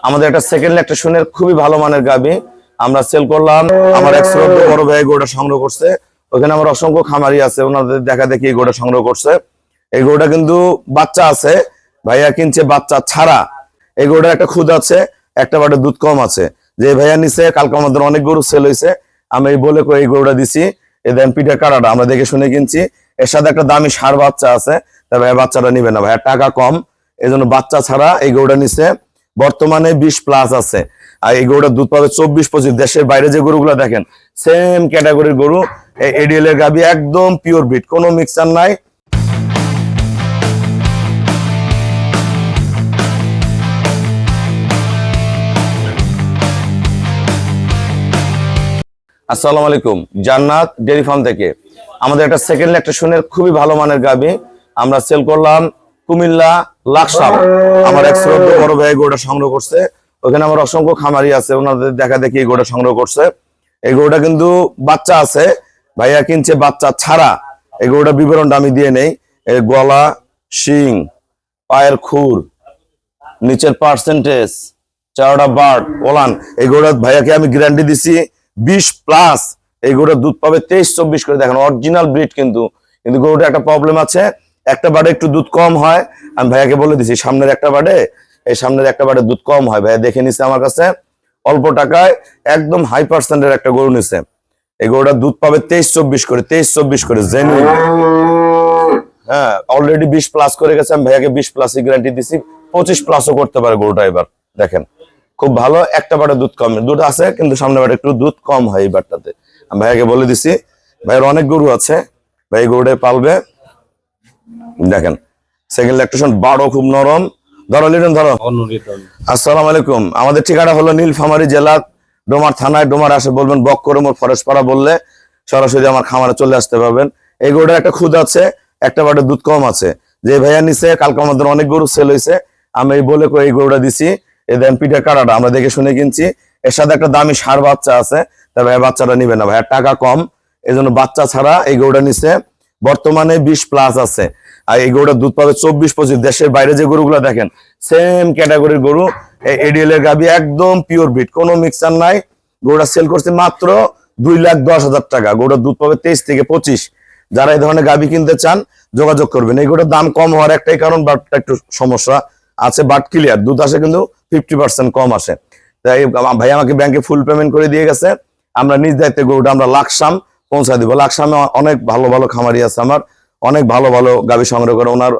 আমাদের একটা সেকেন্ড ল্যাকটেশনের খুবই ভালো মানের গাবি আমরা সেল করলাম। আমার এক শ্রদ্ধ বড় ভাই গরুটা সংগ্রহ করছে, ওখানে আমার অসংখ্য খামারি আছে, ওনাদের দেখা দেখি এই গরুটা সংগ্রহ করছে। এই গরুটা কিন্তু বাচ্চা আছে, ভাইয়া কিনছে বাচ্চা ছাড়া। এই গরুটার একটা খুদ আছে, একটা বাটে দুধ কম আছে। যে ভাইয়া নিছে, কালকে আমাদের অনেক গরু সেল হয়েছে, আমি এই বলে এই গরুটা দিছি। এই দেন পিঠের কাটাটা আমরা দেখে শুনে কিনছি, এর সাথে একটা দামি ষাঁড় বাচ্চা আছে, তা ভাইয়া বাচ্চাটা নিবে না, ভাইয়া টাকা কম, এই জন্য বাচ্চা ছাড়া এই গরুটা নিছে। বর্তমানে 20+ আছে, আর এই গরুটা দুধ পাবে 24-25। দেশের বাইরে যে গরুগুলো দেখেন সেম ক্যাটাগরির গরু, এডিএল এর গাবি, একদম পিওর ব্রিড, কোনো মিক্সার নাই। আসসালামু আলাইকুম, জান্নাত ডেয়ারি ফার্ম থেকে আমাদের একটা সেকেন্ড ল্যাকটেশনের খুবই ভালো মানের গাবি আমরা সেল করলাম কুমিল্লা লাকসাম। আমার এক শ্রদ্ধ বড় ভাই গরুটা সংগ্রহ করছে, ওখানে আমার অসংখ্য খামারি আছে, ওনাদের দেখা দেখি এই গরুটা সংগ্রহ করছে। এই গরুটা কিন্তু বাচ্চা আছে, ভাইয়া কিনছে বাচ্চা ছাড়া। এই গরুটা বিবরণটা আমি দিয়ে নেই। এই গলা, শিং, পায়ের খুর, নিচের পার্সেন্টেজ, চারটা বার্ড ওলান, এই গরুটা ভাইয়াকে আমি গ্যারান্টি দিছি 20+। এই গরুটা দুধ পাবে 23-24 করে। দেখেন অরিজিনাল ব্রিড, কিন্তু গরুটা একটা প্রবলেম আছে, একটা বাড়ে একটু দুধ কম হয়। আমি ভাইয়াকে বলে দিছি সামনের একটা বাড়ে, এই সামনের একটা বাড়ে দুধ কম হয়। ভাইয়া দেখে নিছে আমার কাছে, অল্প টাকায় একদম হাই পার্সেন্টের একটা গরু নিছে। এই গরুটা দুধ পাবে 23-24 করে, 23-24 করে জেনুইন। হ্যাঁ, অলরেডি 20+ করে গেছে। আমি ভাইয়াকে 20+ গ্যারান্টি দিছি, 25+ও করতে পারে গরুটা। এবার দেখেন খুব ভালো, একটা বাটে দুধ কম, দুধ আছে কিন্তু সামনে বাটে একটু দুধ কম হয় এই বাটটাতে। আমি ভাইয়াকে বলে দিছি, ভাইয়ের অনেক গরু আছে, ভাই গরুটাই পালবে। দেখেন সেকেন্ড ল্যাকটেশন, বাড়ও খুব নরম। ধরো লিটন, ধরো। আসসালামু আলাইকুম, আমাদের ঠিকানা হলো নীলফামারী জেলা, ডোমার থানায়। ডোমার আসে বলবেন বক্করমোর ফরেস্ট পাড়া বললে সরাসরি আমার খামারে চলে আসতে পারবেন। এই গরুটার একটা খুদ আছে, একটা বাটে দুধ কম আছে। যে ভাইয়া নিছে, কালকে আমাদের অনেক গরু সেল হয়েছে, আমি এই বলে এই গরুটা দিছি। এই দেন পিঠের কাটাটা আমরা দেখে শুনে কিনছি, এর সাথে একটা দামি ষাঁড় বাচ্চা আছে, তা ভাইয়া বাচ্চাটা নিবে না, ভাইয়া টাকা কম, এই জন্য বাচ্চা ছাড়া এই গরুটা নিছে। বর্তমানে 20+ আছে, আর এই গরুটা দুধ পাবে 24-25। দেশের বাইরে যে গরুগুলো দেখেন সেম ক্যাটাগরির গরু, এডিএল এর গাবি, একদম পিওর ব্রিড, কোনো মিক্সার নাই। গরুটা সেল করছে মাত্র 2,10,000 টাকা। গরুটা দুধ পাবে 23-25। যারা এই ধরনের গাবি কিনতে চান যোগাযোগ করবেন। এই গরুটার দাম কম হওয়ার একটাই কারণ, বাটটা একটু সমস্যা আছে, বাট ক্লিয়ার, দুধ আসে কিন্তু 50% কম আসে। তাই ভাই আমাকে ব্যাংকে ফুল পেমেন্ট করে দিয়ে গেছে, আমরা নিজ দায়িত্বে গরুটা আমরা লাকসাম পৌঁছা দিব। লাকসামে অনেক ভালো ভালো খামারি আছে, আমার অনেক ভালো ভালো গাভী সংগ্রহ করে। ওনার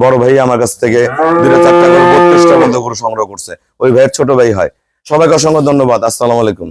বড় ভাই আমার কাছ থেকে 2-4টা করে 32টা মধ্যে গরু সংগ্রহ করছে, ওই ভাইয়ের ছোট ভাই হয়। সবাইকে অসংখ্য ধন্যবাদ। আসসালামু আলাইকুম।